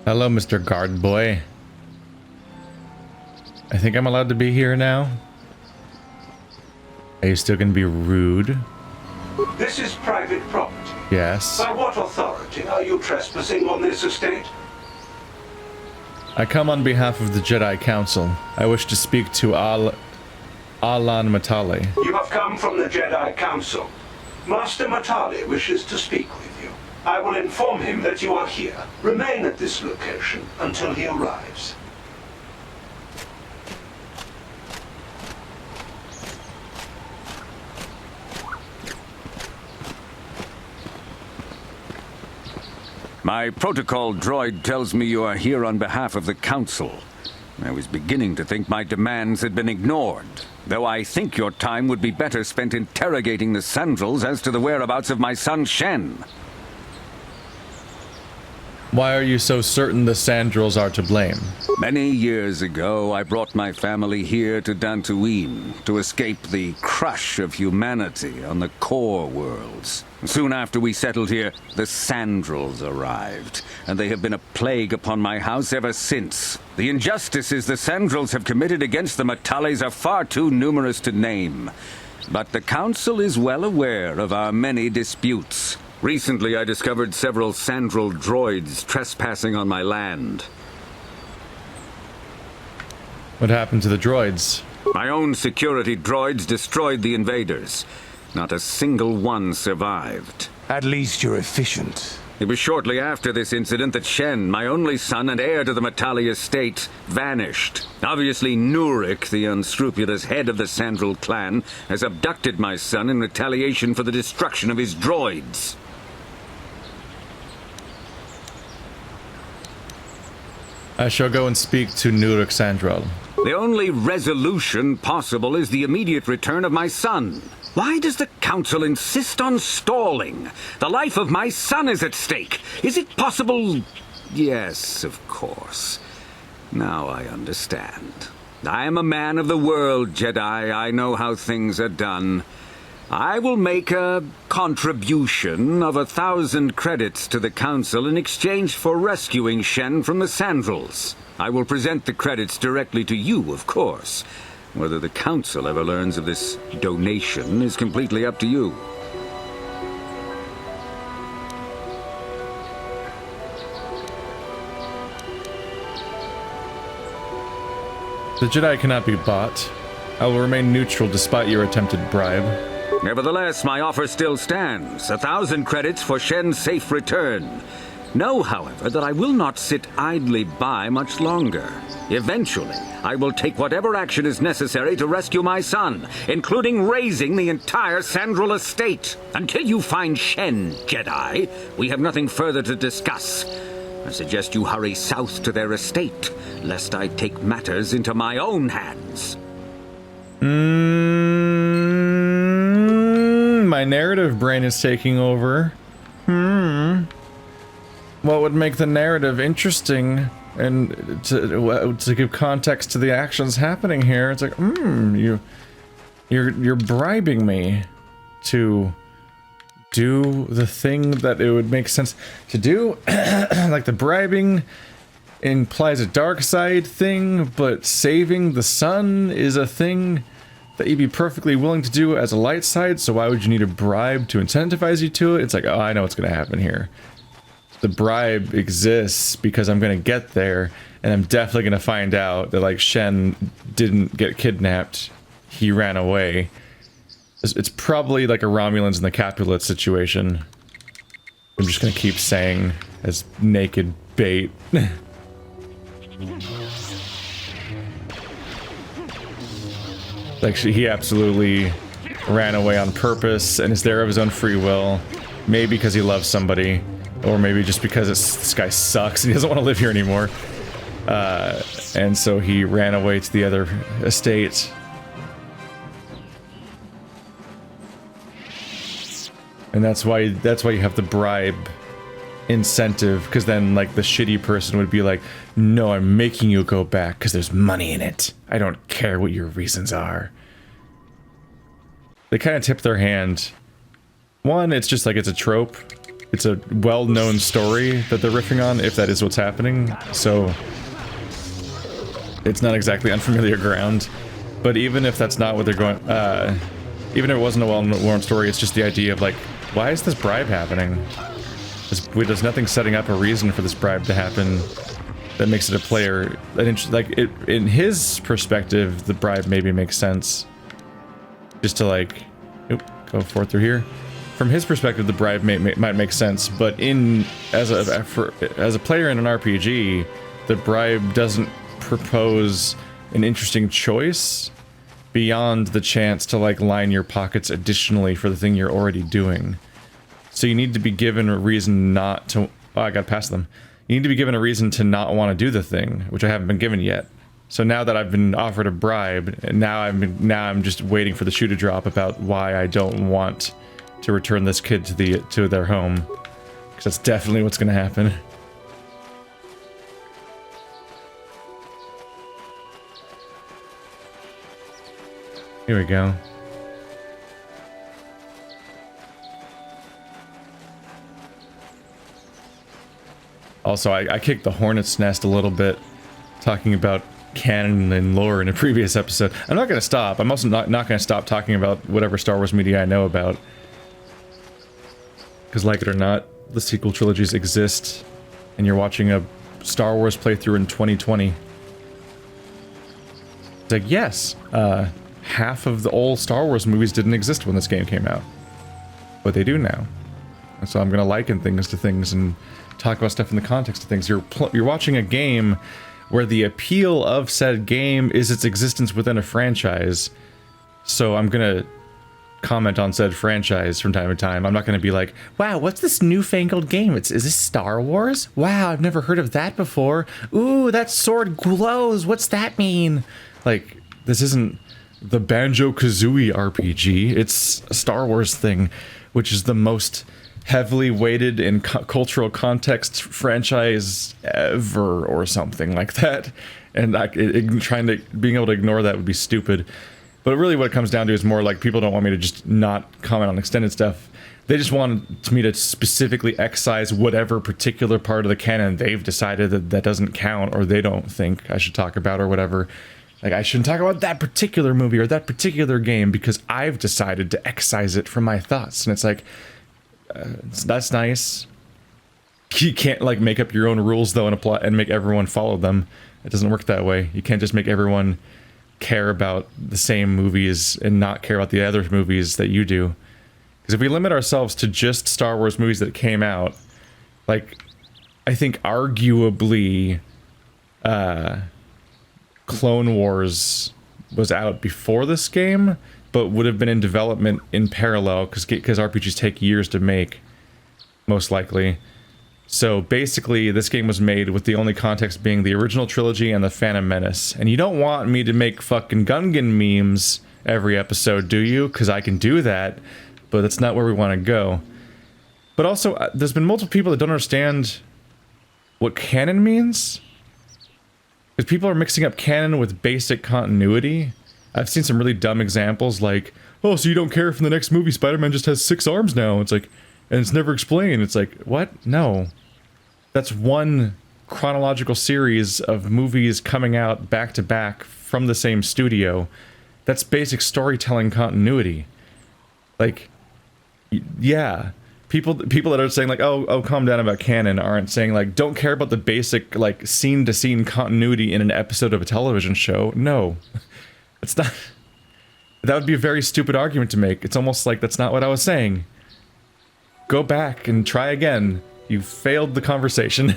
Hello, Mr. Guard Boy. I think I'm allowed to be here now. Are you still gonna be rude? This is private property. Yes. By what authority are you trespassing on this estate? I come on behalf of the Jedi Council. I wish to speak to Alan Matale. You have come from the Jedi Council. Master Matale wishes to speak with you. I will inform him that you are here. Remain at this location until he arrives. My protocol droid tells me you are here on behalf of the Council. I was beginning to think my demands had been ignored, though I think your time would be better spent interrogating the Sandrals as to the whereabouts of my son Shen. Why are you so certain the Sandrals are to blame? Many years ago, I brought my family here to Tatooine to escape the crush of humanity on the core worlds. Soon after we settled here, the Sandrals arrived, and they have been a plague upon my house ever since. The injustices the Sandrals have committed against the Matales are far too numerous to name. But the Council is well aware of our many disputes. Recently, I discovered several Sandral droids trespassing on my land. What happened to the droids? My own security droids destroyed the invaders. Not a single one survived. At least you're efficient. It was shortly after this incident that Shen, my only son and heir to the Matale estate, vanished. Obviously, Nurik, the unscrupulous head of the Sandral clan, has abducted my son in retaliation for the destruction of his droids. I shall go and speak to Nurik Sandral. The only resolution possible is the immediate return of my son. Why does the Council insist on stalling? The life of my son is at stake. Is it possible? Yes, of course. Now I understand. I am a man of the world, Jedi. I know how things are done. I will make a contribution of 1,000 credits to the Council in exchange for rescuing Shen from the Sandrals. I will present the credits directly to you, of course. Whether the Council ever learns of this donation is completely up to you. The Jedi cannot be bought. I will remain neutral despite your attempted bribe. Nevertheless, my offer still stands. 1,000 credits for Shen's safe return. Know, however, that I will not sit idly by much longer. Eventually, I will take whatever action is necessary to rescue my son, including raising the entire Sandral estate. Until you find Shen, Jedi, we have nothing further to discuss. I suggest you hurry south to their estate, lest I take matters into my own hands. My narrative brain is taking over. What would make the narrative interesting and to give context to the actions happening here? It's like, you're bribing me to do the thing that it would make sense to do. Like the bribing implies a dark side thing, but saving the sun is a thing that you'd be perfectly willing to do as a light side, so why would you need a bribe to incentivize you to it? It's like, oh, I know what's going to happen here. The bribe exists because I'm going to get there, and I'm definitely going to find out that, like, Shen didn't get kidnapped. He ran away. It's probably like a Romulans and the Capulets situation. I'm just going to keep saying as naked bait. Like, he absolutely ran away on purpose and is there of his own free will. Maybe because he loves somebody, or maybe just because this guy sucks and he doesn't want to live here anymore. And so he ran away to the other estate. And that's why you have the bribe incentive, because then, like, the shitty person would be like, no, I'm making you go back because there's money in it. I don't care what your reasons are. They kind of tip their hand. One, it's just like it's a trope. it's a well-known story that they're riffing on, if that is what's happening, so it's not exactly unfamiliar ground. But even if that's not what they're going, even if it wasn't a well-known story, it's just the idea of like, why is this bribe happening? There's nothing setting up a reason for this bribe to happen that makes it a player. Like, in his perspective, the bribe maybe makes sense. Just to like, go forth through here. From his perspective, the bribe might make sense, but as a player in an RPG, the bribe doesn't propose an interesting choice beyond the chance to like line your pockets additionally for the thing you're already doing. So you need to be given a reason not to. Oh, I got past them. You need to be given a reason to not want to do the thing, which I haven't been given yet. So now that I've been offered a bribe, and now I'm just waiting for the shoe to drop about why I don't want to return this kid to their home, because that's definitely what's going to happen. Here we go. Also, I kicked the hornet's nest a little bit, talking about canon and lore in a previous episode. I'm not going to stop. I'm also not going to stop talking about whatever Star Wars media I know about. Because like it or not, the sequel trilogies exist, and you're watching a Star Wars playthrough in 2020. It's like, yes, half of the old Star Wars movies didn't exist when this game came out. But they do now. And so I'm going to liken things to things and talk about stuff in the context of things. You're watching a game where the appeal of said game is its existence within a franchise. So I'm going to comment on said franchise from time to time. I'm not going to be like, wow, what's this newfangled game? Is this Star Wars? Wow, I've never heard of that before. Ooh, that sword glows. What's that mean? Like, this isn't the Banjo-Kazooie RPG. It's a Star Wars thing, which is the most heavily weighted in cultural context franchise ever, or something like that. And being able to ignore that would be stupid. But really what it comes down to is more like people don't want me to just not comment on extended stuff. They just want me to specifically excise whatever particular part of the canon they've decided that doesn't count, or they don't think I should talk about, or whatever. Like, I shouldn't talk about that particular movie or that particular game because I've decided to excise it from my thoughts. And it's like, that's nice. You can't like make up your own rules though and apply and make everyone follow them. It doesn't work that way. You can't just make everyone care about the same movies and not care about the other movies that you do. Because if we limit ourselves to just Star Wars movies that came out, like, I think arguably Clone Wars was out before this game, but would have been in development in parallel, because RPGs take years to make, most likely. So basically, this game was made with the only context being the original trilogy and the Phantom Menace. And you don't want me to make fucking Gungan memes every episode, do you? Because I can do that, but that's not where we want to go. But also, there's been multiple people that don't understand what canon means. Because people are mixing up canon with basic continuity. I've seen some really dumb examples like, oh, so you don't care if in the next movie Spider-Man just has 6 arms now? It's like, and it's never explained. It's like, what? No. That's one chronological series of movies coming out back to back from the same studio. That's basic storytelling continuity. Like, yeah. People that are saying like, oh, calm down about canon aren't saying like, don't care about the basic like scene-to-scene continuity in an episode of a television show. No. It's not. That would be a very stupid argument to make. It's almost like that's not what I was saying. Go back and try again. You failed the conversation.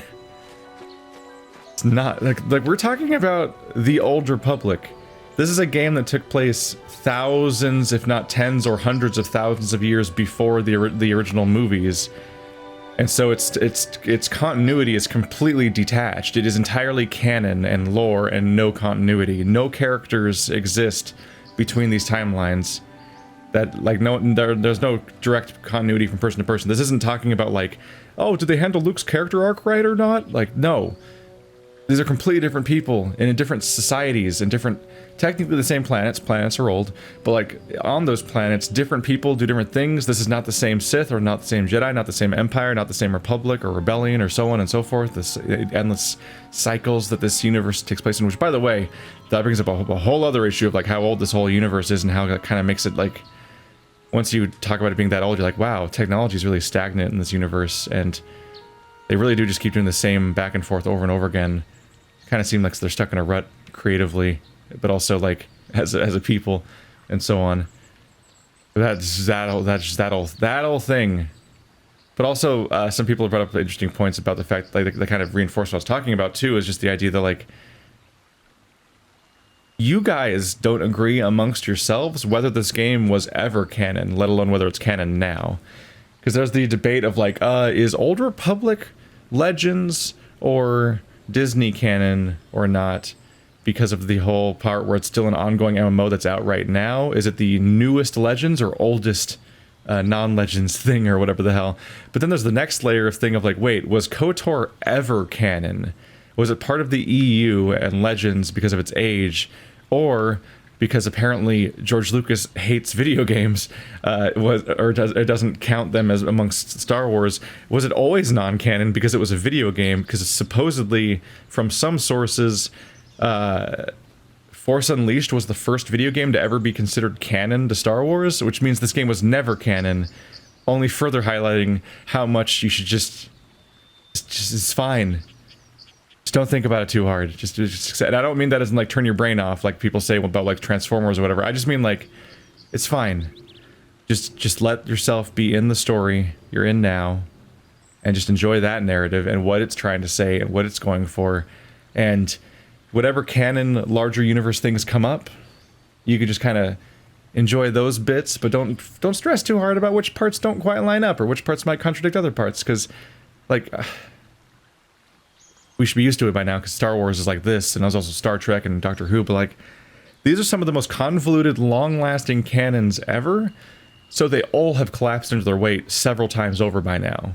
It's not like we're talking about the Old Republic. This is a game that took place thousands, if not tens or hundreds of thousands of years before the original movies. And so its continuity is completely detached. It is entirely canon and lore and no continuity. No characters exist between these timelines. That like there's no direct continuity from person to person. This isn't talking about like, oh, did they handle Luke's character arc right or not? Like, no. These are completely different people and in different societies and different, technically the same planets. Planets are old, but like on those planets, different people do different things. This is not the same Sith or not the same Jedi, not the same Empire, not the same Republic or Rebellion or so on and so forth. This endless cycles that this universe takes place in, which by the way, that brings up a whole other issue of like how old this whole universe is and how that kind of makes it like, once you talk about it being that old, you're like, wow, technology is really stagnant in this universe, and they really do just keep doing the same back and forth over and over again. Kind of seem like they're stuck in a rut creatively, but also like as a people and so on. That's that whole thing. But also some people have brought up interesting points about the fact, like they kind of reinforce what I was talking about too, is just the idea that like you guys don't agree amongst yourselves whether this game was ever canon, let alone whether it's canon now. Because there's the debate of like, is Old Republic Legends or Disney canon or not, because of the whole part where it's still an ongoing MMO that's out right now. Is it the newest Legends or oldest non-Legends thing or whatever the hell? But then there's the next layer of thing of like, wait, was KOTOR ever canon? Was it part of the EU and Legends because of its age, or because apparently George Lucas hates video games, it doesn't count them as amongst Star Wars? Was it always non-canon because it was a video game? Because supposedly, from some sources, Force Unleashed was the first video game to ever be considered canon to Star Wars, which means this game was never canon, only further highlighting how much you should just it's fine. Just don't think about it too hard. Just and I don't mean that as in like turn your brain off like people say about like Transformers or whatever. I just mean like it's fine. Just let yourself be in the story you're in now and just enjoy that narrative and what it's trying to say and what it's going for. And whatever canon larger universe things come up, you can just kind of enjoy those bits, but don't stress too hard about which parts don't quite line up or which parts might contradict other parts, because like we should be used to it by now, because Star Wars is like this, and there's also Star Trek and Doctor Who, but like, these are some of the most convoluted, long-lasting canons ever, so they all have collapsed into their weight several times over by now.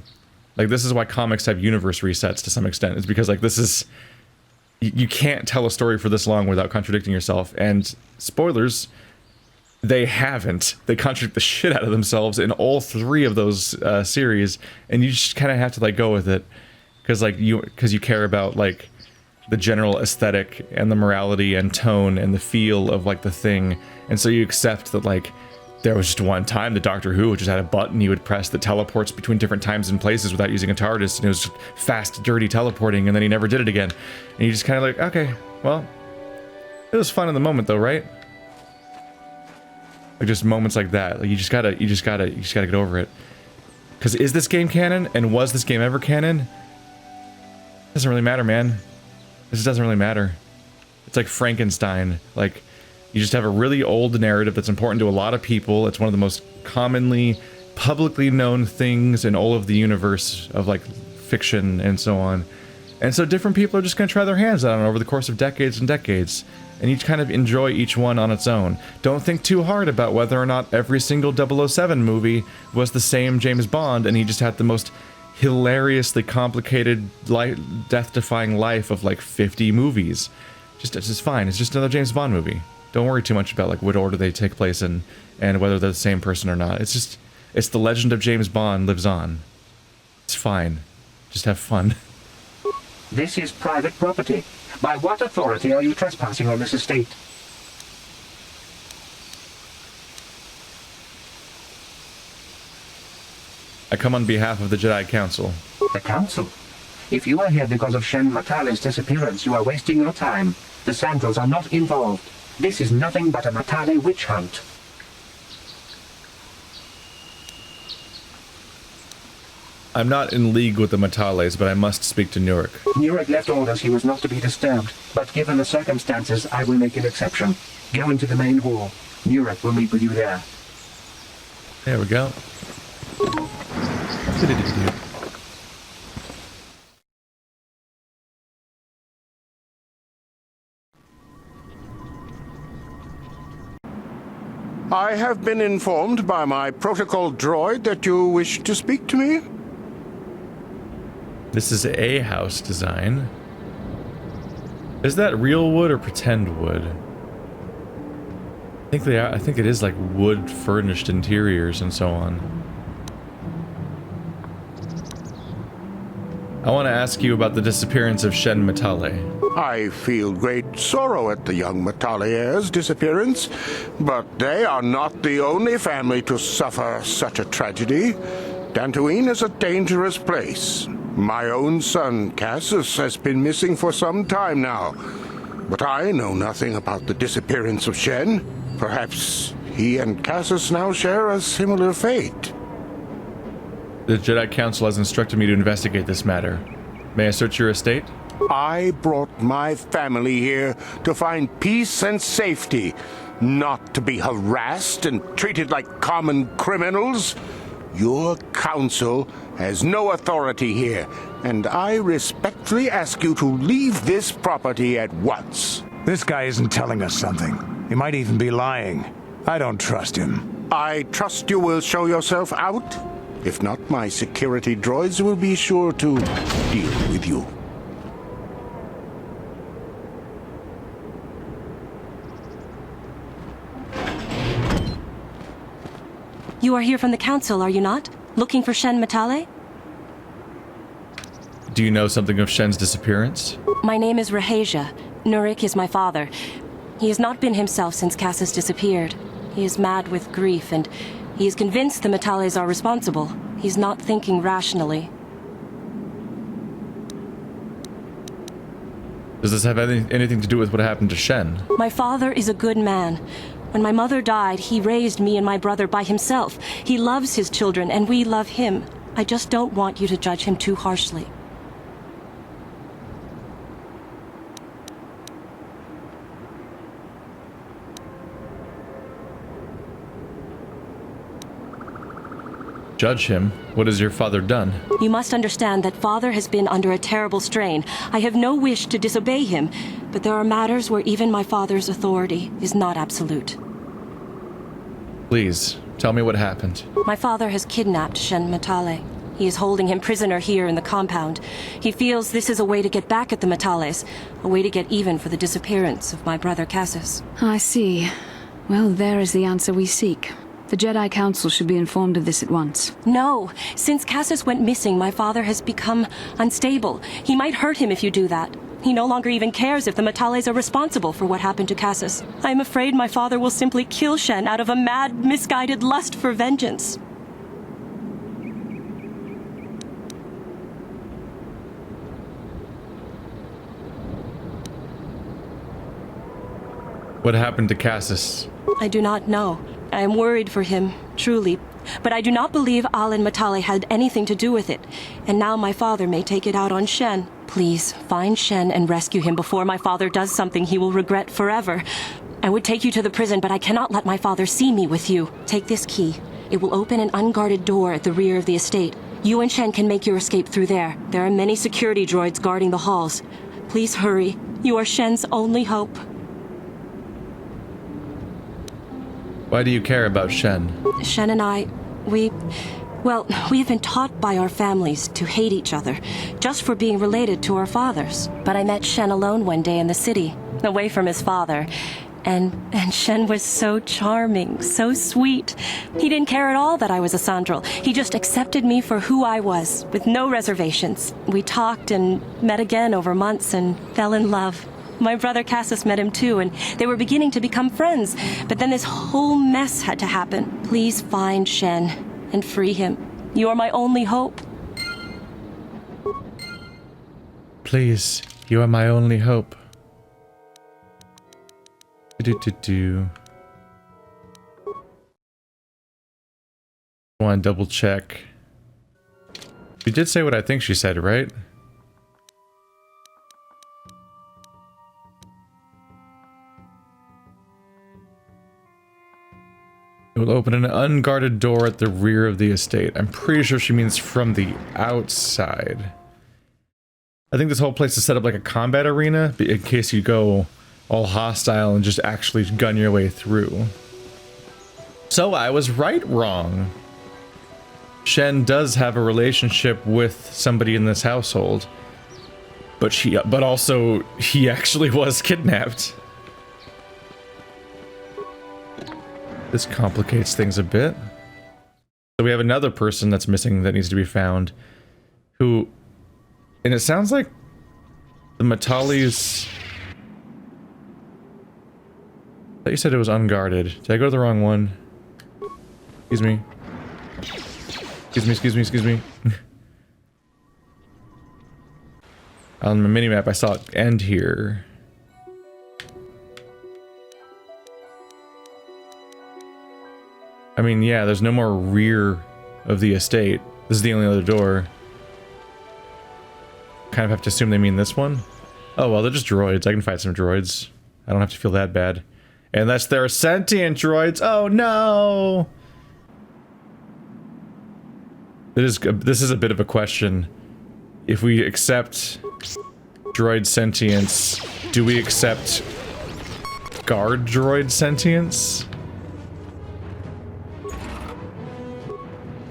Like, this is why comics have universe resets to some extent. It's because, like, this is... You can't tell a story for this long without contradicting yourself, and spoilers, they haven't. They contradict the shit out of themselves in all three of those series, and you just kind of have to, like, go with it. Because you care about like the general aesthetic and the morality and tone and the feel of like the thing, and so you accept that like there was just one time the Doctor Who just had a button you would press that teleports between different times and places without using a TARDIS, and it was fast, dirty teleporting, and then he never did it again, and you just kind of like, okay, well, it was fun in the moment though, right? Like just moments like that, like you just gotta get over it. Because is this game canon, and was this game ever canon? Doesn't really matter, man. This just doesn't really matter. It's like Frankenstein. Like, you just have a really old narrative that's important to a lot of people. It's one of the most commonly, publicly known things in all of the universe of, like, fiction and so on. And so different people are just going to try their hands on it over the course of decades and decades. And you kind of enjoy each one on its own. Don't think too hard about whether or not every single 007 movie was the same James Bond, and he just had the most hilariously complicated, death-defying life of like 50 movies. It's just fine. It's just another James Bond movie. Don't worry too much about like what order they take place in and whether they're the same person or not. It's the legend of James Bond lives on. It's fine. Just have fun. This is private property. By what authority are you trespassing on this estate? I come on behalf of the Jedi Council. The Council? If you are here because of Shen Matale's disappearance, you are wasting your time. The Sandrals are not involved. This is nothing but a Matale witch hunt. I'm not in league with the Matales, but I must speak to Nurek. Nurek left orders he was not to be disturbed, but given the circumstances, I will make an exception. Go into the main hall. Nurek will meet with you there. There we go. I have been informed by my protocol droid that you wish to speak to me. This is a house design. Is that real wood or pretend wood? I think they are. I think it is like wood furnished interiors and so on. I want to ask you about the disappearance of Shen Matale. I feel great sorrow at the young Matale heirs' disappearance, but they are not the only family to suffer such a tragedy. Tatooine is a dangerous place. My own son, Cassus, has been missing for some time now, but I know nothing about the disappearance of Shen. Perhaps he and Cassus now share a similar fate. The Jedi Council has instructed me to investigate this matter. May I search your estate? I brought my family here to find peace and safety, not to be harassed and treated like common criminals. Your council has no authority here, and I respectfully ask you to leave this property at once. This guy isn't telling us something. He might even be lying. I don't trust him. I trust you will show yourself out. If not, my security droids will be sure to deal with you. You are here from the council, are you not? Looking for Shen Matale? Do you know something of Shen's disappearance? My name is Rahasia. Nurik is my father. He has not been himself since Cassus disappeared. He is mad with grief, and he is convinced the Matales are responsible. He's not thinking rationally. Does this have anything to do with what happened to Shen? My father is a good man. When my mother died, he raised me and my brother by himself. He loves his children, and we love him. I just don't want you to judge him too harshly. Judge him? What has your father done? You must understand that father has been under a terrible strain. I have no wish to disobey him, but there are matters where even my father's authority is not absolute. Please, tell me what happened. My father has kidnapped Shen Matale. He is holding him prisoner here in the compound. He feels this is a way to get back at the Matales, a way to get even for the disappearance of my brother Cassus. I see. Well, there is the answer we seek. The Jedi Council should be informed of this at once. No. Since Cassus went missing, my father has become unstable. He might hurt him if you do that. He no longer even cares if the Matales are responsible for what happened to Cassus. I am afraid my father will simply kill Shen out of a mad, misguided lust for vengeance. What happened to Cassus? I do not know. I am worried for him, truly. But I do not believe Al and Matale had anything to do with it. And now my father may take it out on Shen. Please, find Shen and rescue him before my father does something he will regret forever. I would take you to the prison, but I cannot let my father see me with you. Take this key. It will open an unguarded door at the rear of the estate. You and Shen can make your escape through there. There are many security droids guarding the halls. Please hurry. You are Shen's only hope. Why do you care about Shen? Shen and I, we have been taught by our families to hate each other, just for being related to our fathers. But I met Shen alone one day in the city, away from his father. And Shen was so charming, so sweet. He didn't care at all that I was a Sandral. He just accepted me for who I was, with no reservations. We talked and met again over months and fell in love. My brother Cassus met him too, and they were beginning to become friends. But then this whole mess had to happen. Please find Shen and free him. You are my only hope. Please, you are my only hope. Want to double check. She did say what I think she said, right? It will open an unguarded door at the rear of the estate. I'm pretty sure she means from the outside. I think this whole place is set up like a combat arena in case you go all hostile and just actually gun your way through. So I was wrong. Shen does have a relationship with somebody in this household. But also, he actually was kidnapped. This complicates things a bit. So we have another person that's missing that needs to be found. Who... And it sounds like the Matale's... I thought you said it was unguarded. Did I go to the wrong one? Excuse me. Excuse me. On the minimap, I saw it end here. I mean, yeah, there's no more rear of the estate. This is the only other door. Kind of have to assume they mean this one. Oh, well, they're just droids. I can fight some droids. I don't have to feel that bad. Unless they're sentient droids. Oh, no! This is a bit of a question. If we accept droid sentience, do we accept guard droid sentience?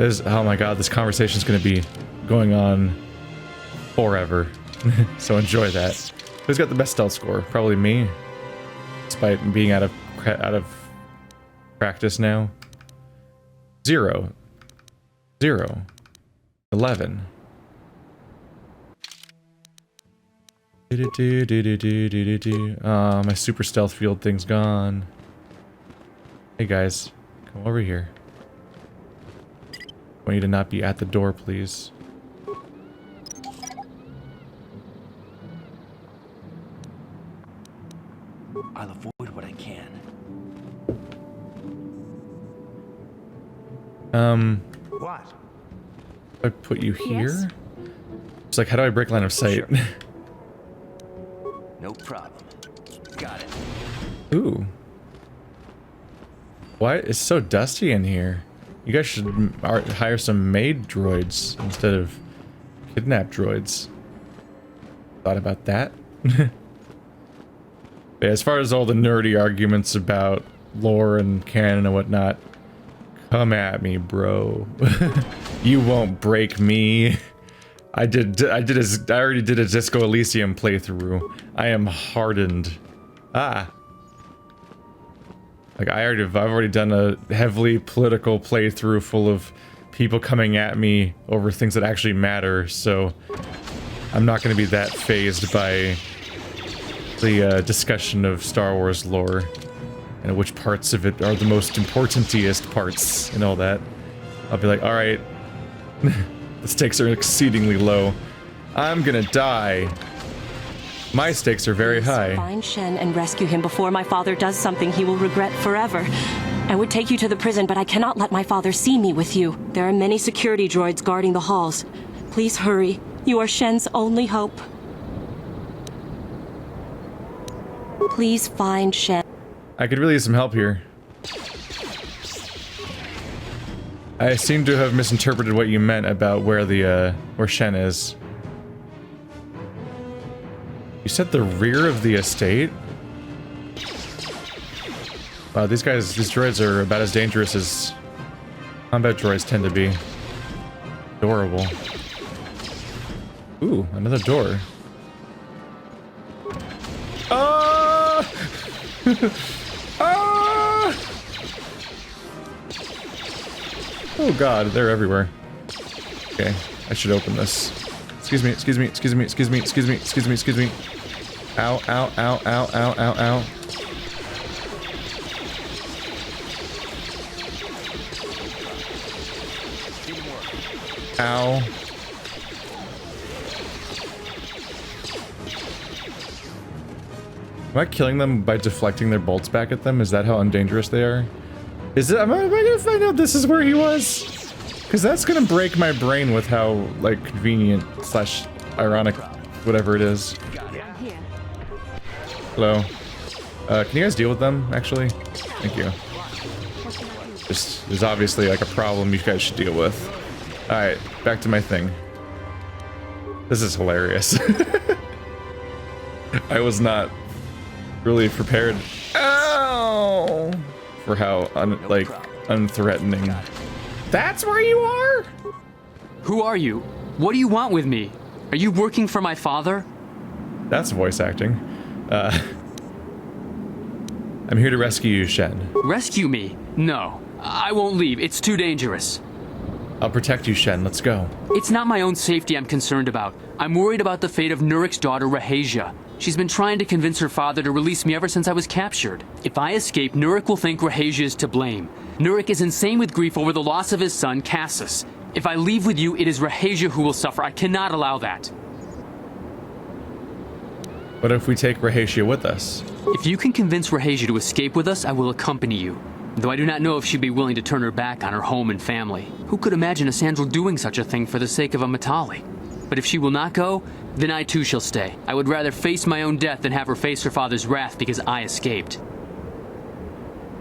Oh my god, this conversation's gonna be going on forever. So enjoy that. Who's got the best stealth score? Probably me. Despite being out of practice now. 0. 0. 11. My super stealth field thing's gone. Hey guys, come over here. I want you to not be at the door, please. I'll avoid what I can. What? I put you here? It's like, how do I break line of sight? Sure. No problem. Got it. Ooh. Why? It's so dusty in here. You guys should hire some maid droids instead of kidnap droids. Thought about that? But as far as all the nerdy arguments about lore and canon and whatnot, come at me, bro. You won't break me. I already did a Disco Elysium playthrough. I am hardened. Ah. Like I've already done a heavily political playthrough full of people coming at me over things that actually matter, so I'm not going to be that fazed by the discussion of Star Wars lore and which parts of it are the most importantiest parts and all that. I'll be like, alright, the stakes are exceedingly low. I'm gonna die. My stakes are very high. Find Shen and rescue him before my father does something he will regret forever. I would take you to the prison, but I cannot let my father see me with you. There are many security droids guarding the halls. Please hurry. You are Shen's only hope. Please find Shen. I could really use some help here. I seem to have misinterpreted what you meant about where the, where Shen is. You said the rear of the estate? Wow, these droids are about as dangerous as combat droids tend to be. Adorable. Ooh, another door. Ah! Ah! Oh god, they're everywhere. Okay, I should open this. Excuse me, excuse me, excuse me, excuse me, excuse me, excuse me, excuse me. Ow, ow, ow, ow, ow, ow, ow. Ow. Am I killing them by deflecting their bolts back at them? Is that how undangerous they are? Is it? Am I gonna find out this is where he was? Because that's gonna break my brain with how, like, convenient slash ironic, whatever it is. Hello. Can you guys deal with them, actually? Thank you. There's obviously, like, a problem you guys should deal with. Alright, back to my thing. This is hilarious. I was not really prepared. Ow! For how, unthreatening. That's where you are? Who are you? What do you want with me? Are you working for my father? That's voice acting. I'm here to rescue you, Shen. Rescue me? No. I won't leave. It's too dangerous. I'll protect you, Shen. Let's go. It's not my own safety I'm concerned about. I'm worried about the fate of Nurek's daughter, Rahasia. She's been trying to convince her father to release me ever since I was captured. If I escape, Nurek will think Rahasia is to blame. Nurek is insane with grief over the loss of his son, Cassus. If I leave with you, it is Rahasia who will suffer. I cannot allow that. What if we take Rahasia with us? If you can convince Rahasia to escape with us, I will accompany you. Though I do not know if she'd be willing to turn her back on her home and family. Who could imagine a Sandral doing such a thing for the sake of a Matale? But if she will not go, then I too shall stay. I would rather face my own death than have her face her father's wrath because I escaped.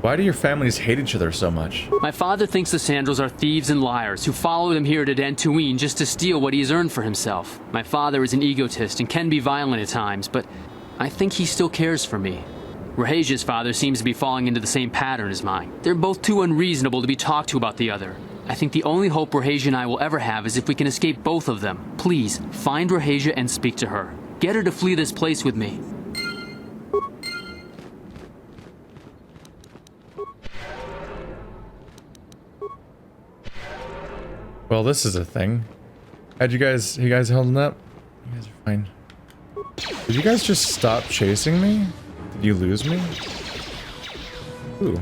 Why do your families hate each other so much? My father thinks the Sandrals are thieves and liars who followed him here to Tatooine just to steal what he has earned for himself. My father is an egotist and can be violent at times, but I think he still cares for me. Rahasia's father seems to be falling into the same pattern as mine. They're both too unreasonable to be talked to about the other. I think the only hope Rahasia and I will ever have is if we can escape both of them. Please, find Rahasia and speak to her. Get her to flee this place with me. Well, this is a thing. You guys holding up? You guys are fine. Did you guys just stop chasing me? Did you lose me? Ooh.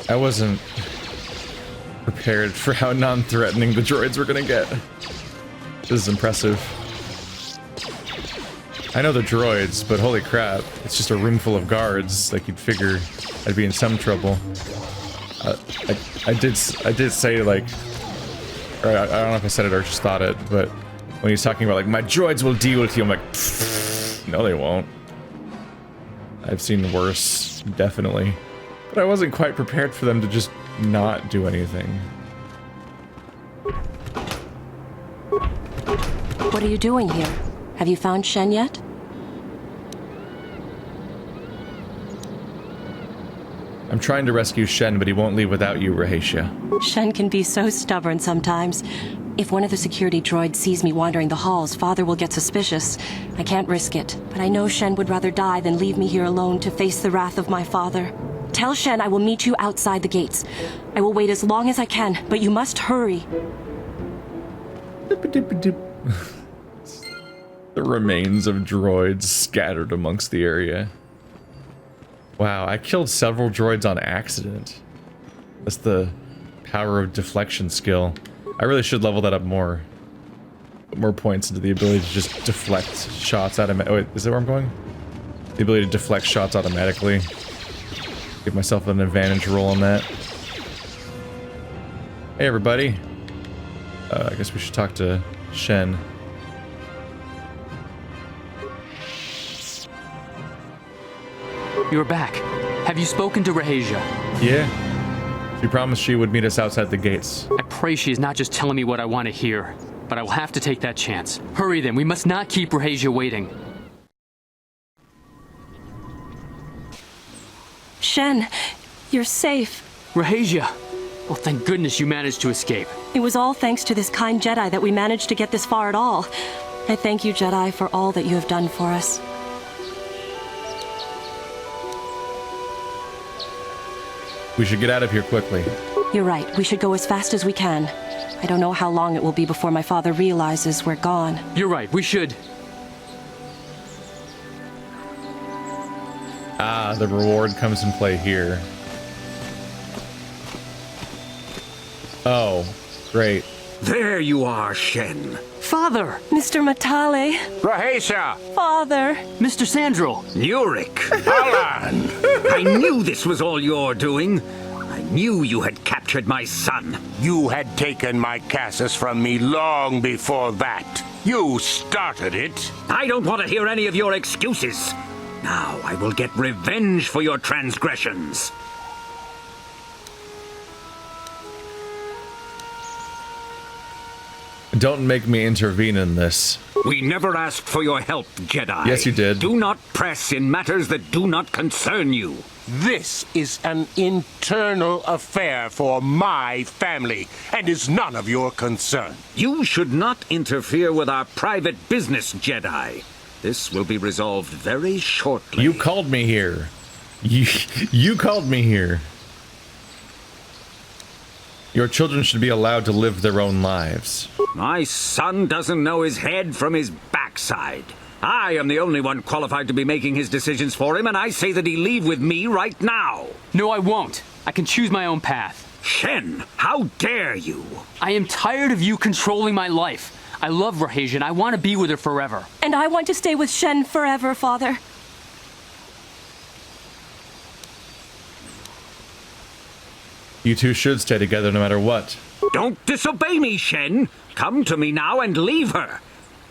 I wasn't prepared for how non-threatening the droids were gonna get. This is impressive. I know the droids, but holy crap, it's just a room full of guards. Like, you'd figure I'd be in some trouble. I did say, like, or I don't know if I said it or just thought it, but when he's talking about, like, my droids will deal with you, I'm like, no they won't. I've seen worse, definitely. But I wasn't quite prepared for them to just not do anything. What are you doing here? Have you found Shen yet? I'm trying to rescue Shen, but he won't leave without you, Rahasia. Shen can be so stubborn sometimes. If one of the security droids sees me wandering the halls, Father will get suspicious. I can't risk it, but I know Shen would rather die than leave me here alone to face the wrath of my father. Tell Shen I will meet you outside the gates. I will wait as long as I can, but you must hurry. The remains of droids scattered amongst the area. Wow, I killed several droids on accident. That's the power of deflection skill. I really should level that up more. Put more points into the ability to just deflect shots automatically. Oh wait, is that where I'm going? The ability to deflect shots automatically. Give myself an advantage roll on that. Hey everybody. I guess we should talk to Shen. You're back. Have you spoken to Rahasia? Yeah. She promised she would meet us outside the gates. I pray she is not just telling me what I want to hear, but I will have to take that chance. Hurry then, we must not keep Rahasia waiting. Shen, you're safe. Rahasia! Well, thank goodness you managed to escape. It was all thanks to this kind Jedi that we managed to get this far at all. I thank you, Jedi, for all that you have done for us. We should get out of here quickly. You're right. We should go as fast as we can. I don't know how long it will be before my father realizes we're gone. You're right. We should. Ah, the reward comes in play here. Oh, great. There you are, Shen. Father! Mr. Matale! Rahasia! Father! Mr. Sandral! Nurek! Ballard! I knew this was all your doing. I knew you had captured my son. You had taken my Cassus from me long before that. You started it. I don't want to hear any of your excuses. Now I will get revenge for your transgressions. Don't make me intervene in this. We never asked for your help, Jedi. Yes, you did. Do not press in matters that do not concern you. This is an internal affair for my family, and is none of your concern. You should not interfere with our private business, Jedi. This will be resolved very shortly. You called me here. You called me here. Your children should be allowed to live their own lives. My son doesn't know his head from his backside. I am the only one qualified to be making his decisions for him, and I say that he leave with me right now. No, I won't. I can choose my own path. Shen, how dare you? I am tired of you controlling my life. I love Rahesia, and I want to be with her forever. And I want to stay with Shen forever, Father. You two should stay together no matter what. Don't disobey me, Shen. Come to me now and leave her.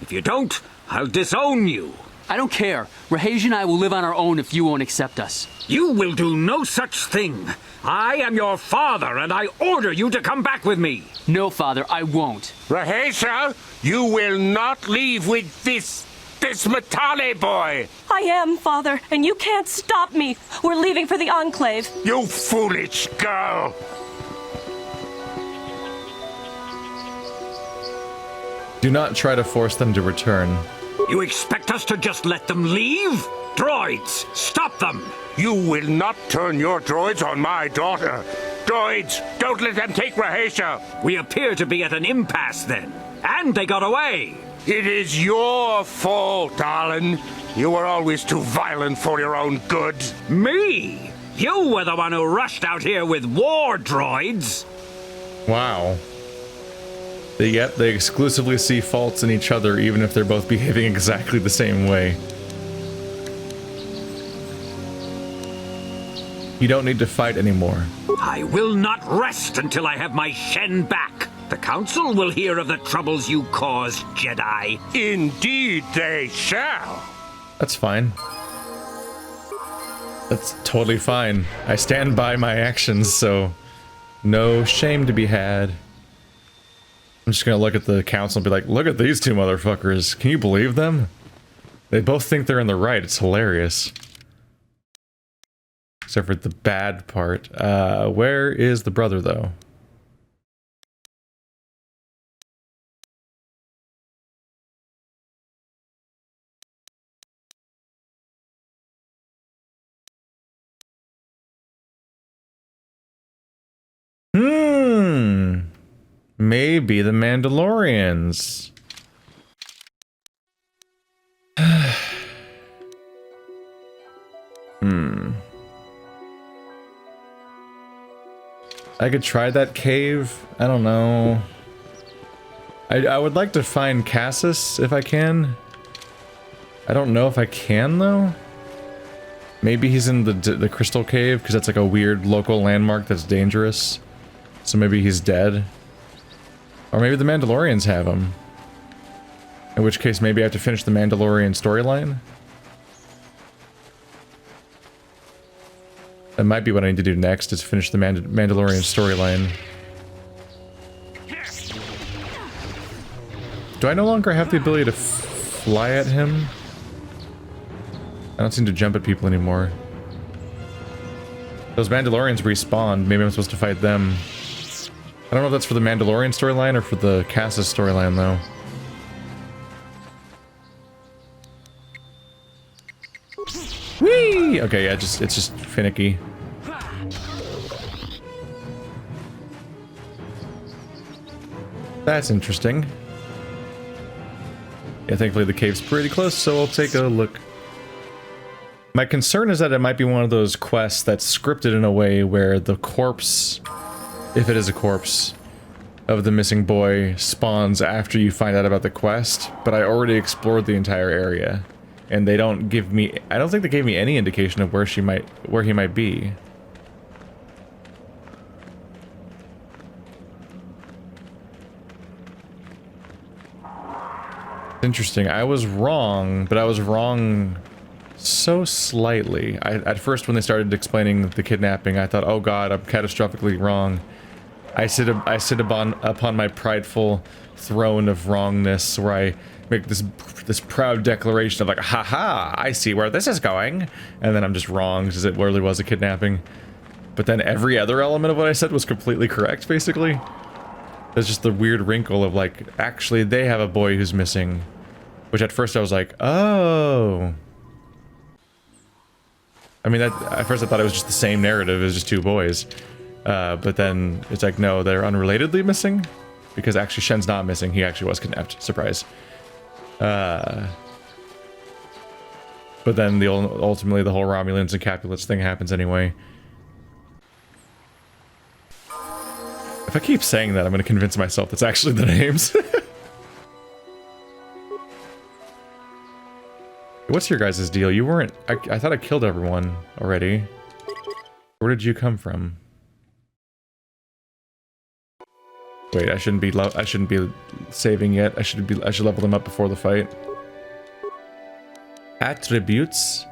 If you don't, I'll disown you. I don't care. Rahesia and I will live on our own if you won't accept us. You will do no such thing. I am your father, and I order you to come back with me. No, Father, I won't. Rahesia, you will not leave with this Matale boy. I am, Father, and you can't stop me. We're leaving for the Enclave. You foolish girl. Do not try to force them to return. You expect us to just let them leave? Droids, stop them! You will not turn your droids on my daughter. Droids, don't let them take Rahesia. We appear to be at an impasse then. And they got away. It is your fault, darling. You were always too violent for your own good. Me? You were the one who rushed out here with war droids. Wow. Yet they exclusively see faults in each other, even if they're both behaving exactly the same way. You don't need to fight anymore. I will not rest until I have my Shen back. The Council will hear of the troubles you caused, Jedi. Indeed they shall. That's fine. That's totally fine. I stand by my actions, so no shame to be had. I'm just gonna look at the Council and be like, look at these two motherfuckers. Can you believe them? They both think they're in the right. It's hilarious. Except for the bad part. Where is the brother, though? Maybe the Mandalorians. I could try that cave. I don't know. I would like to find Cassus if I can. I don't know if I can though. Maybe he's in the Crystal Cave because that's like a weird local landmark that's dangerous. So maybe he's dead. Or maybe the Mandalorians have him. In which case maybe I have to finish the Mandalorian storyline. That might be what I need to do next, is finish the Mandalorian storyline. Do I no longer have the ability to fly at him? I don't seem to jump at people anymore. Those Mandalorians respawned. Maybe I'm supposed to fight them. I don't know if that's for the Mandalorian storyline or for the Cassus storyline, though. Whee! Okay, yeah, it's just finicky. That's interesting. Yeah, thankfully the cave's pretty close, so I'll take a look. My concern is that it might be one of those quests that's scripted in a way where the corpse, if it is a corpse, of the missing boy spawns after you find out about the quest, but I already explored the entire area. And they don't give me, I don't think they gave me any indication of where he might be. Interesting. I was wrong, but I was wrong so slightly. At first when they started explaining the kidnapping, I thought, oh god, I'm catastrophically wrong. I sit upon my prideful throne of wrongness, where I make this proud declaration of like, haha, I see where this is going, and then I'm just wrong because it really was a kidnapping. But then every other element of what I said was completely correct, basically. There's just the weird wrinkle of like, actually they have a boy who's missing, which at first I was like, oh. I mean, at first I thought it was just the same narrative, it was just two boys. But then it's like, no, they're unrelatedly missing, because actually Shen's not missing, he actually was kidnapped, surprise. But then ultimately the whole Romulans and Capulets thing happens anyway. If I keep saying that, I'm going to convince myself that's actually the names. What's your guys' deal? You weren't... I thought I killed everyone already. Where did you come from? Wait, I shouldn't be saving yet. I should level them up before the fight. Attributes.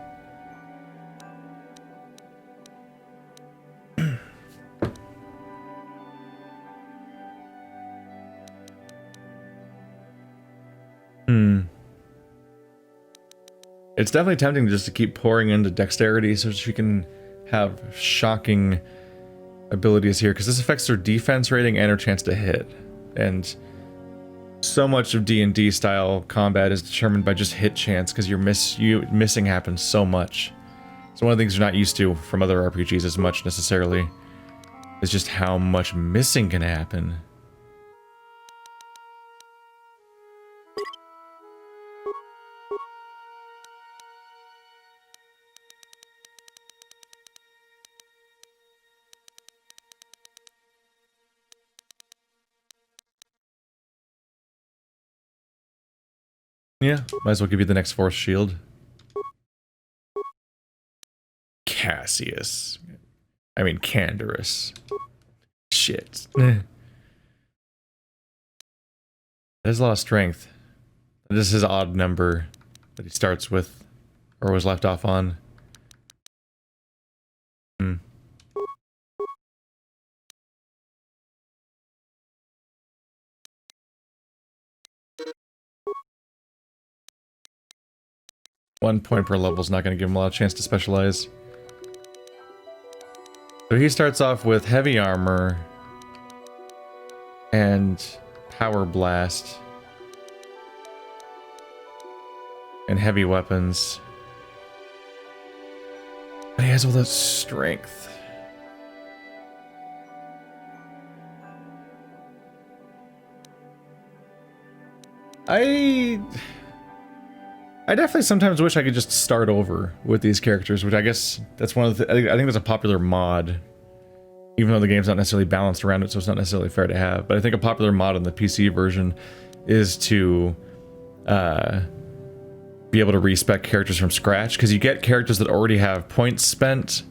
It's definitely tempting just to keep pouring into dexterity so she can have shocking abilities here, because this affects her defense rating and her chance to hit. And so much of D&D style combat is determined by just hit chance, because missing happens so much. So one of the things you're not used to from other RPGs as much necessarily is just how much missing can happen. Yeah, might as well give you the next force shield. Cassius. I mean, Canderous. Shit. That is a lot of strength. This is his odd number that he starts with, or was left off on. 1 point per level is not going to give him a lot of chance to specialize. So he starts off with heavy armor and power blast and heavy weapons. But he has all that strength. I definitely sometimes wish I could just start over with these characters, which I guess that's one of the... I think that's a popular mod, even though the game's not necessarily balanced around it, so it's not necessarily fair to have. But I think a popular mod on the PC version is to be able to respec characters from scratch, because you get characters that already have points spent,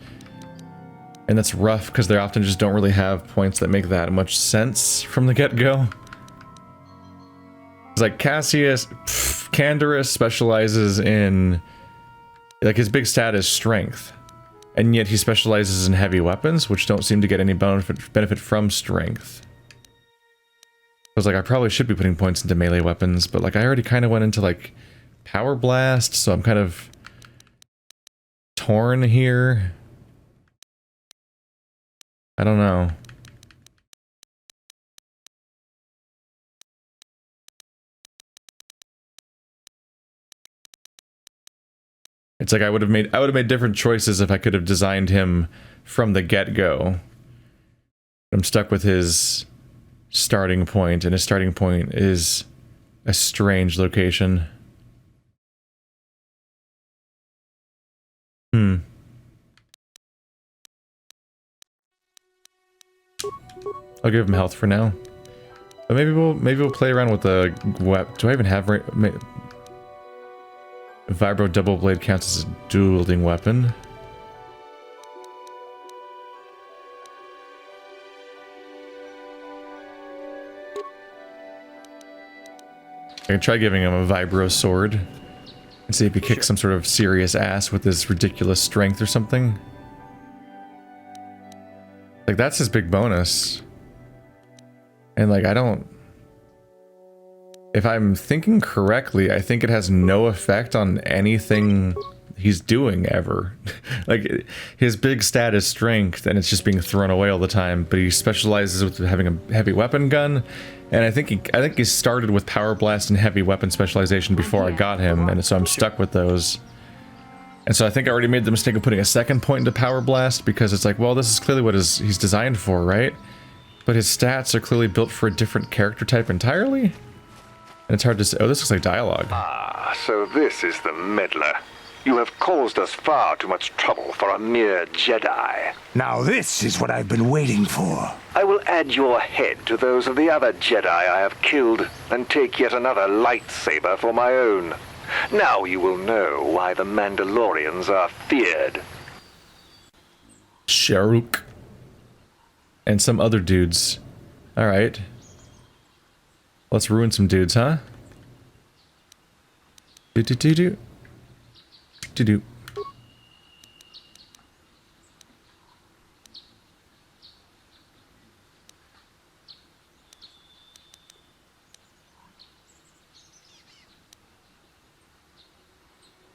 and that's rough because they often just don't really have points that make that much sense from the get-go. It's like Cassius, Canderous specializes in, like, his big stat is strength, and yet he specializes in heavy weapons, which don't seem to get any benefit from strength. I was like, I probably should be putting points into melee weapons, but like I already kind of went into like power blast, so I'm kind of torn here. I don't know. It's like I would have made different choices if I could have designed him from the get-go. I'm stuck with his starting point, and his starting point is a strange location. I'll give him health for now. But maybe we'll play around with the weapon. Do I even have Vibro double blade counts as a dual-wielding weapon. I can try giving him a Vibro sword and see if he kicks some sort of serious ass with his ridiculous strength or something. Like, that's his big bonus. And like, I don't... If I'm thinking correctly, I think it has no effect on anything he's doing ever. Like, his big stat is strength, and it's just being thrown away all the time, but he specializes with having a heavy weapon gun, and I think he started with power blast and heavy weapon specialization before I got him, and so I'm stuck with those. And so I think I already made the mistake of putting a second point into power blast, because it's like, well, this is clearly what he's designed for, right? But his stats are clearly built for a different character type entirely? And it's hard to say. Oh, this looks like dialogue. Ah, so this is the meddler. You have caused us far too much trouble for a mere Jedi. Now this is what I've been waiting for. I will add your head to those of the other Jedi I have killed, and take yet another lightsaber for my own. Now you will know why the Mandalorians are feared. Sharuk. And some other dudes. Alright. Let's ruin some dudes, huh? Do-do-do-do. Do-do.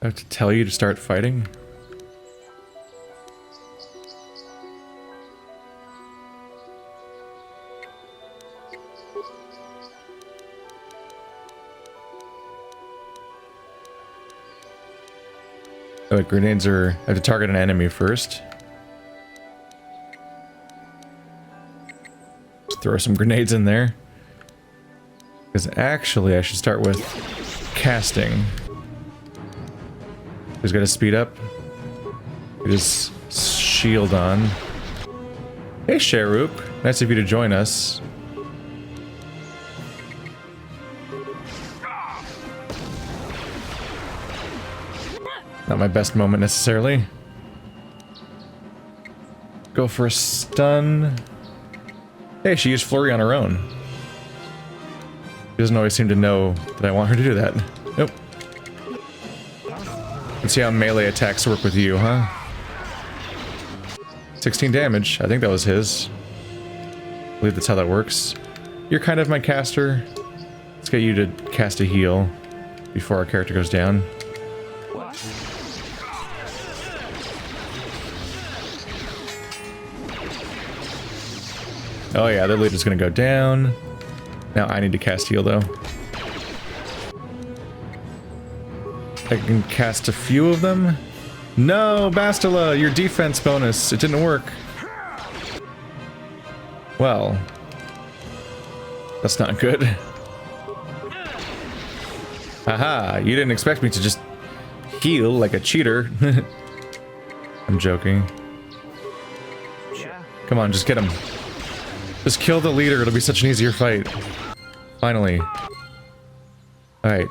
I have to tell you to start fighting? Oh, wait, grenades are... I have to target an enemy first. Just throw some grenades in there. Because actually, I should start with casting. He's got to speed up. Get his shield on. Hey, Sharuk. Nice of you to join us. Not my best moment necessarily. Go for a stun. Hey, she used flurry on her own. She doesn't always seem to know that I want her to do that. Nope. Let's see how melee attacks work with you, huh? 16 damage. I think that was his. I believe that's how that works. You're kind of my caster. Let's get you to cast a heal before our character goes down. Oh yeah, their leader's gonna go down. Now I need to cast heal though. I can cast a few of them. No, Bastila, your defense bonus. It didn't work. Well, that's not good. Haha, you didn't expect me to just heal like a cheater. I'm joking. Come on, just get him. Just kill the leader, it'll be such an easier fight. Finally. Alright.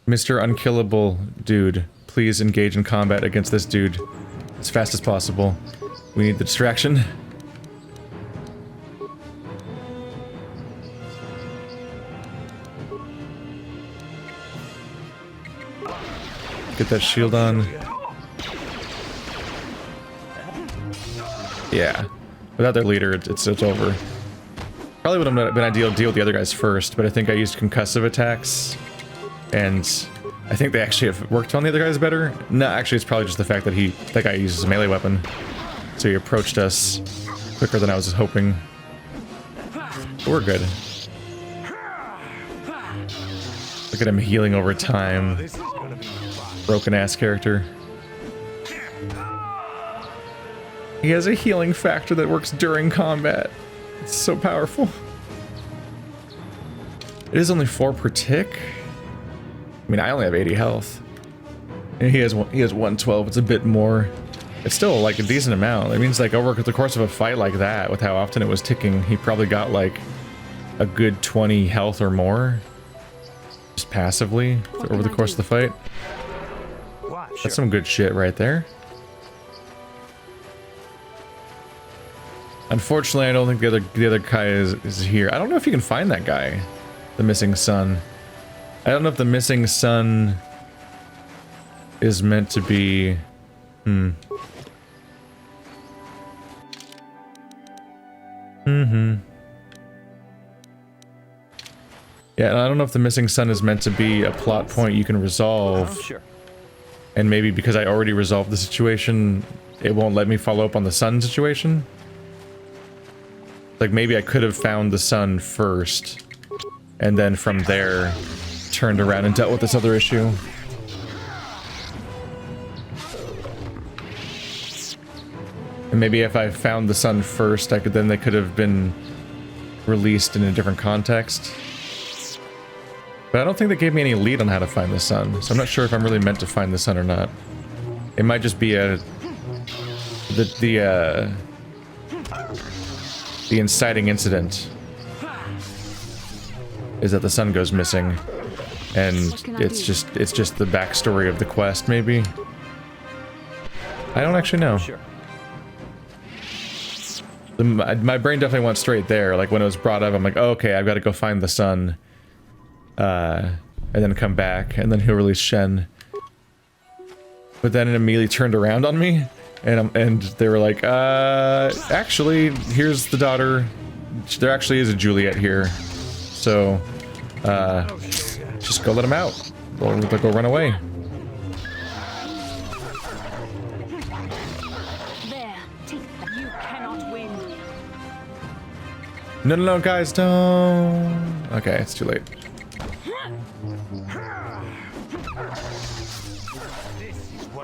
Mr. Unkillable dude, please engage in combat against this dude as fast as possible. We need the distraction. Get that shield on. Yeah. Without their leader, it's over. Probably would have been ideal to deal with the other guys first, but I think I used concussive attacks, and I think they actually have worked on the other guys better. No, actually, it's probably just the fact that that guy uses a melee weapon, so he approached us quicker than I was hoping. But we're good. Look at him healing over time. Broken ass character. He has a healing factor that works during combat. It's so powerful. It is only 4 per tick. I mean, I only have 80 health. And he has 112. It's a bit more. It's still like a decent amount. It means like over the course of a fight like that, with how often it was ticking, he probably got like a good 20 health or more. Just passively over the course of the fight. That's some good shit right there. Unfortunately, I don't think the other guy is here. I don't know if you can find that guy, the missing son. I don't know if the missing son is meant to be. Yeah, and I don't know if the missing sun is meant to be a plot point you can resolve. Oh, sure. And maybe because I already resolved the situation, it won't let me follow up on the sun situation. Like, maybe I could have found the sun first, and then from there, turned around and dealt with this other issue. And maybe if I found the sun first, they could have been released in a different context. But I don't think they gave me any lead on how to find the sun, so I'm not sure if I'm really meant to find the sun or not. It might just be the inciting incident is that the sun goes missing, and it's just the backstory of the quest, maybe. I don't actually know. Sure. My brain definitely went straight there. Like when it was brought up, I'm like, oh, okay, I've got to go find the sun. And then come back, and then he'll release Shen. But then it immediately turned around on me, and they were like, actually, here's the daughter. There actually is a Juliet here. So, just go let him out. Or go run away. There. You cannot win. No, guys, don't. Okay, it's too late.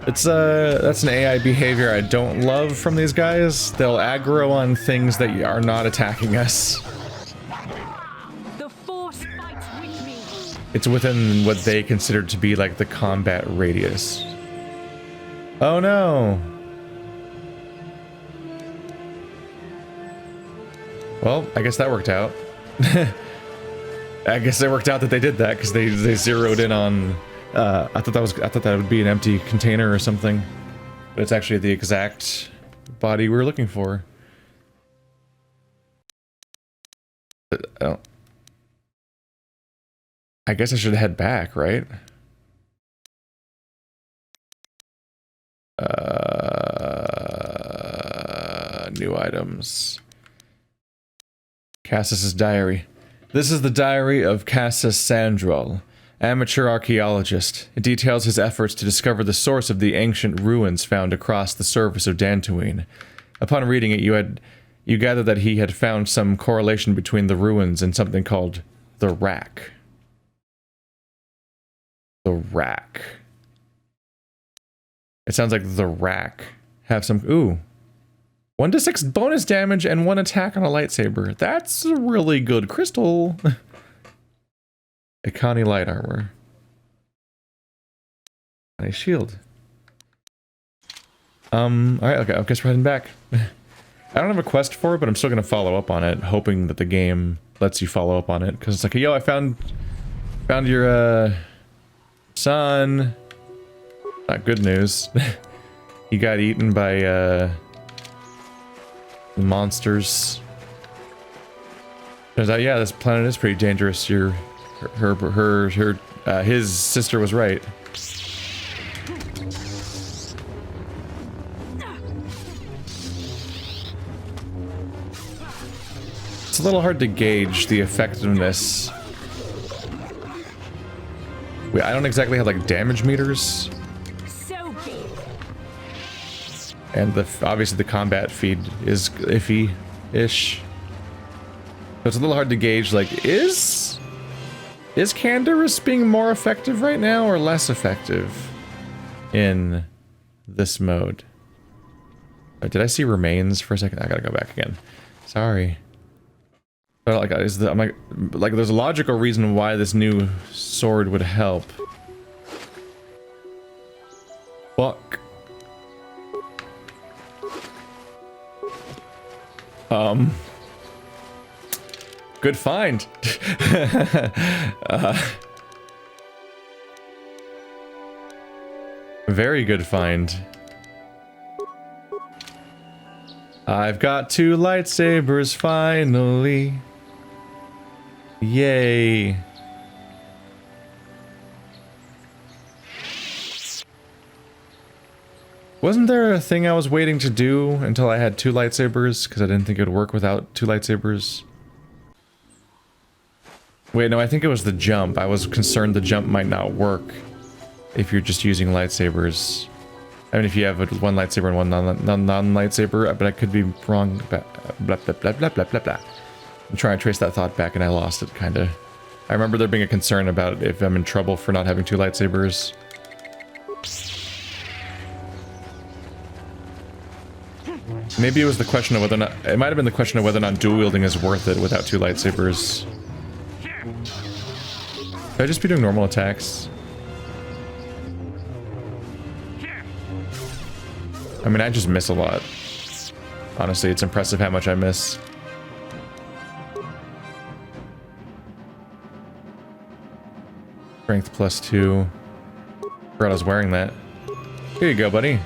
That's an AI behavior I don't love from these guys. They'll aggro on things that are not attacking us. The Force fights with me. It's within what they consider to be like the combat radius. Oh no! Well, I guess that worked out. I guess it worked out that they did that because they zeroed in on. I thought that would be an empty container or something, but it's actually the exact body we were looking for. I guess I should head back, right? New items. Cassus's diary. This is the diary of Cassus Sandral, amateur archaeologist. It details his efforts to discover the source of the ancient ruins found across the surface of Tatooine. Upon reading it, you gather that he had found some correlation between the ruins and something called the Rack. The Rack. It sounds like the Rack have some... Ooh. 1d6 bonus damage and 1 attack on a lightsaber. That's a really good crystal. Ikani light armor. Nice shield. Alright, okay, I guess we're heading back. I don't have a quest for it, but I'm still gonna follow up on it, hoping that the game lets you follow up on it. Because it's like, yo, I found your, son. Not good news. He got eaten by, the monsters. Turns out, yeah, this planet is pretty dangerous. His sister was right. It's a little hard to gauge the effectiveness. Wait, I don't exactly have like damage meters. And obviously the combat feed is iffy-ish. So it's a little hard to gauge, like, is Canderous being more effective right now or less effective in this mode? Did I see remains for a second? I gotta go back again. Sorry. But like, I'm like, there's a logical reason why this new sword would help. Fuck. Good find. Very good find. I've got 2 lightsabers finally. Yay. Wasn't there a thing I was waiting to do until I had 2 lightsabers? Because I didn't think it would work without 2 lightsabers. Wait, no, I think it was the jump. I was concerned the jump might not work if you're just using lightsabers. I mean, if you have one lightsaber and one non-lightsaber, but I could be wrong. Blah, blah, blah, blah, blah, blah, blah. I'm trying to trace that thought back and I lost it, kind of. I remember there being a concern about if I'm in trouble for not having 2 lightsabers. Maybe it was the question of whether or not... It might have been the question of whether or not dual wielding is worth it without 2 lightsabers. Should I just be doing normal attacks? I mean, I just miss a lot. Honestly, it's impressive how much I miss. Strength +2. Forgot I was wearing that. Here you go, buddy.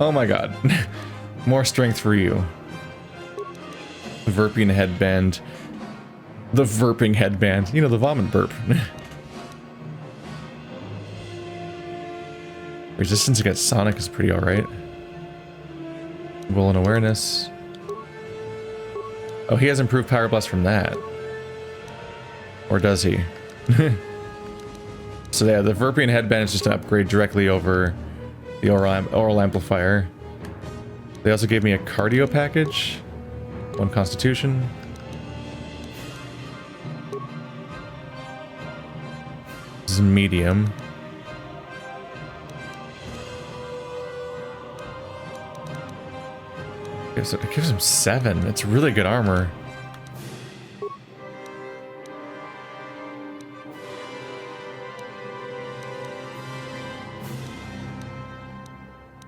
Oh my god. More strength for you. Verping headband. The verping headband. You know, the vomit burp. Resistance against Sonic is pretty alright. Will and awareness. Oh, he has improved Power Blast from that. Or does he? So yeah, the Verpian headband is just an upgrade directly over the oral amplifier. They also gave me a cardio package. 1 constitution. This is medium. It gives him 7. It's really good armor.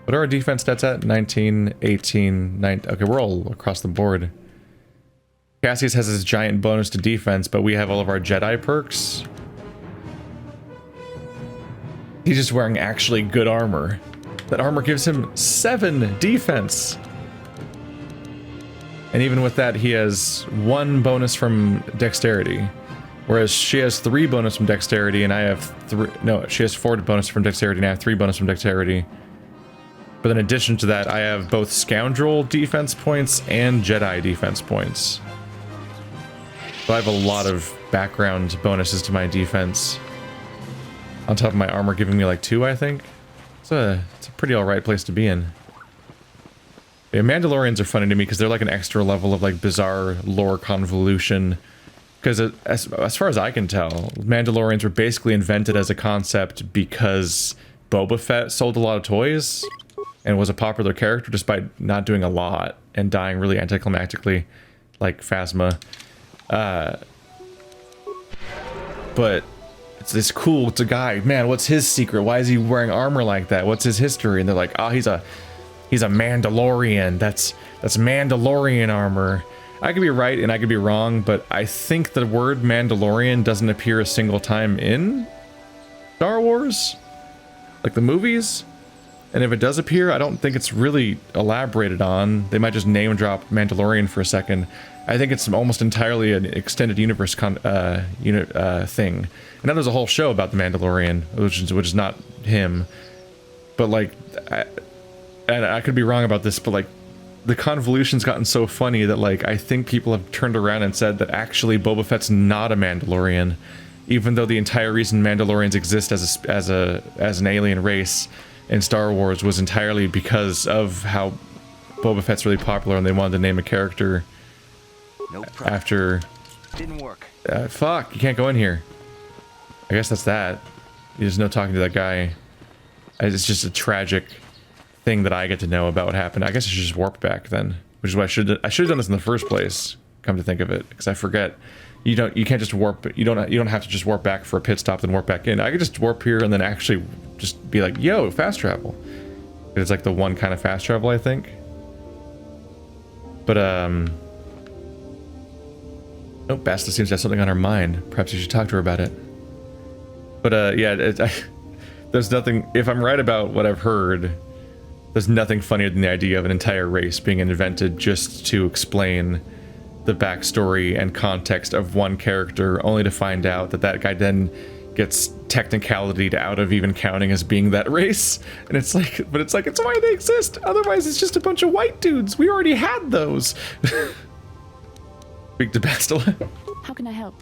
What are our defense stats at? 19, 18, 19. Okay, we're all across the board. Cassus has his giant bonus to defense, but we have all of our Jedi perks. He's just wearing actually good armor. That armor gives him 7 defense. And even with that, he has 1 bonus from dexterity. Whereas she has 3 bonus from dexterity, and I have 3... No, she has 4 bonus from dexterity, and I have 3 bonus from dexterity. But in addition to that, I have both Scoundrel defense points and Jedi defense points. So I have a lot of background bonuses to my defense. On top of my armor giving me like 2, I think. It's a pretty alright place to be in. Yeah, Mandalorians are funny to me because they're like an extra level of like bizarre lore convolution. Because as far as I can tell, Mandalorians were basically invented as a concept because Boba Fett sold a lot of toys and was a popular character despite not doing a lot and dying really anticlimactically, like Phasma. But it's this cool, it's a guy, man, what's his secret? Why is he wearing armor like that? What's his history? And they're like, oh, he's a Mandalorian. That's Mandalorian armor. I could be right and I could be wrong, but I think the word Mandalorian doesn't appear a single time in Star Wars, like the movies. And if it does appear, I don't think it's really elaborated on. They might just name drop Mandalorian for a second. I think it's almost entirely an extended universe thing. And now there's a whole show about the Mandalorian, which is not him. But like, and I could be wrong about this, but like, the convolution's gotten so funny that like, I think people have turned around and said that actually Boba Fett's not a Mandalorian, even though the entire reason Mandalorians exist as an alien race in Star Wars was entirely because of how Boba Fett's really popular and they wanted to name a character after... Didn't work. Fuck, you can't go in here. I guess that's that. There's no talking to that guy. It's just a tragic thing that I get to know about what happened. I guess I should just warp back then, which is why I should have done this in the first place. Come to think of it, because I forget. You can't just warp. You don't have to just warp back for a pit stop then warp back in. I could just warp here and then actually just be like, yo, fast travel. It's like the one kind of fast travel, I think. But oh, Bastila seems to have something on her mind. Perhaps you should talk to her about it. But yeah, there's nothing. If I'm right about what I've heard, there's nothing funnier than the idea of an entire race being invented just to explain the backstory and context of one character, only to find out that that guy then gets technicalityed out of even counting as being that race. And it's like, but it's like, it's why they exist. Otherwise, it's just a bunch of white dudes. We already had those. Speak to Bastila. How can I help?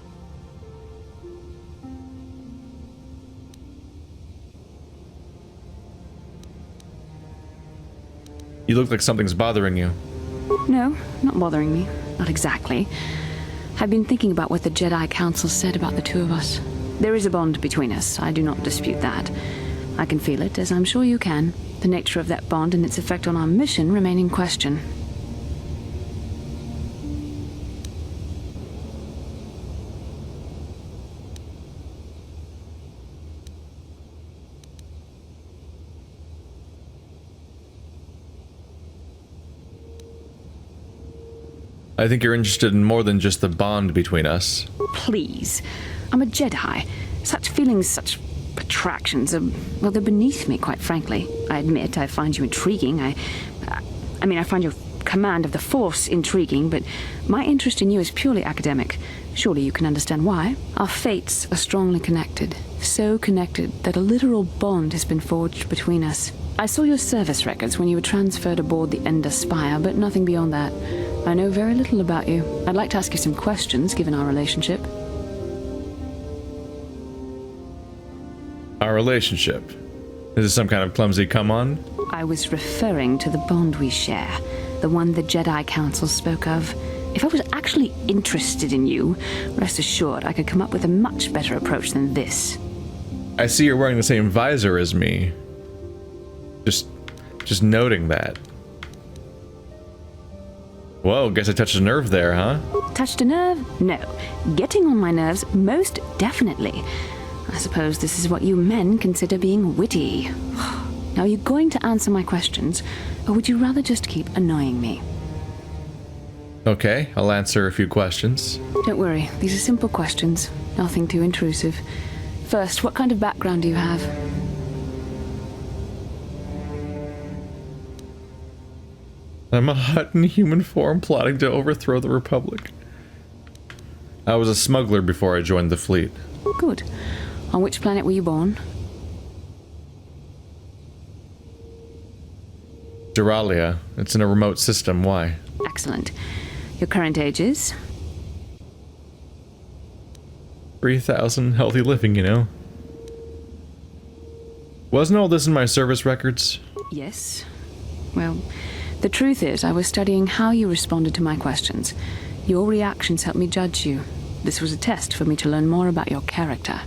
You look like something's bothering you. No, not bothering me. Not exactly. I've been thinking about what the Jedi Council said about the two of us. There is a bond between us. I do not dispute that. I can feel it, as I'm sure you can. The nature of that bond and its effect on our mission remain in question. I think you're interested in more than just the bond between us. Please. I'm a Jedi. Such feelings, such attractions are, well, they're beneath me, quite frankly. I admit I find you intriguing. I find your command of the Force intriguing, but my interest in you is purely academic. Surely you can understand why. Our fates are strongly connected. So connected that a literal bond has been forged between us. I saw your service records when you were transferred aboard the Ender Spire, but nothing beyond that. I know very little about you. I'd like to ask you some questions, given our relationship. Our relationship? Is this some kind of clumsy come-on? I was referring to the bond we share, the one the Jedi Council spoke of. If I was actually interested in you, rest assured I could come up with a much better approach than this. I see you're wearing the same visor as me. Just noting that. Whoa, guess I touched a nerve there, huh? Touched a nerve? No. Getting on my nerves, most definitely. I suppose this is what you men consider being witty. Now, are you going to answer my questions, or would you rather just keep annoying me? Okay, I'll answer a few questions. Don't worry, these are simple questions. Nothing too intrusive. First, what kind of background do you have? I'm a hut in human form plotting to overthrow the Republic. I was a smuggler before I joined the fleet. Good. On which planet were you born? Duralia. It's in a remote system. Why? Excellent. Your current age is? 3,000. Healthy living, you know. Wasn't all this in my service records? Yes. Well, the truth is, I was studying how you responded to my questions. Your reactions helped me judge you. This was a test for me to learn more about your character.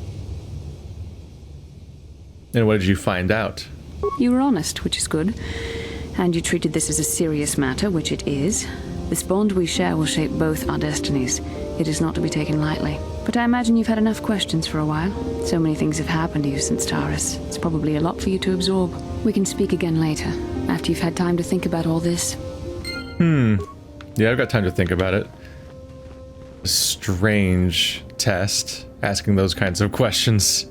And what did you find out? You were honest, which is good. And you treated this as a serious matter, which it is. This bond we share will shape both our destinies. It is not to be taken lightly. But I imagine you've had enough questions for a while. So many things have happened to you since Taurus. It's probably a lot for you to absorb. We can speak again later, after you've had time to think about all this. Yeah, I've got time to think about it. A strange test, asking those kinds of questions.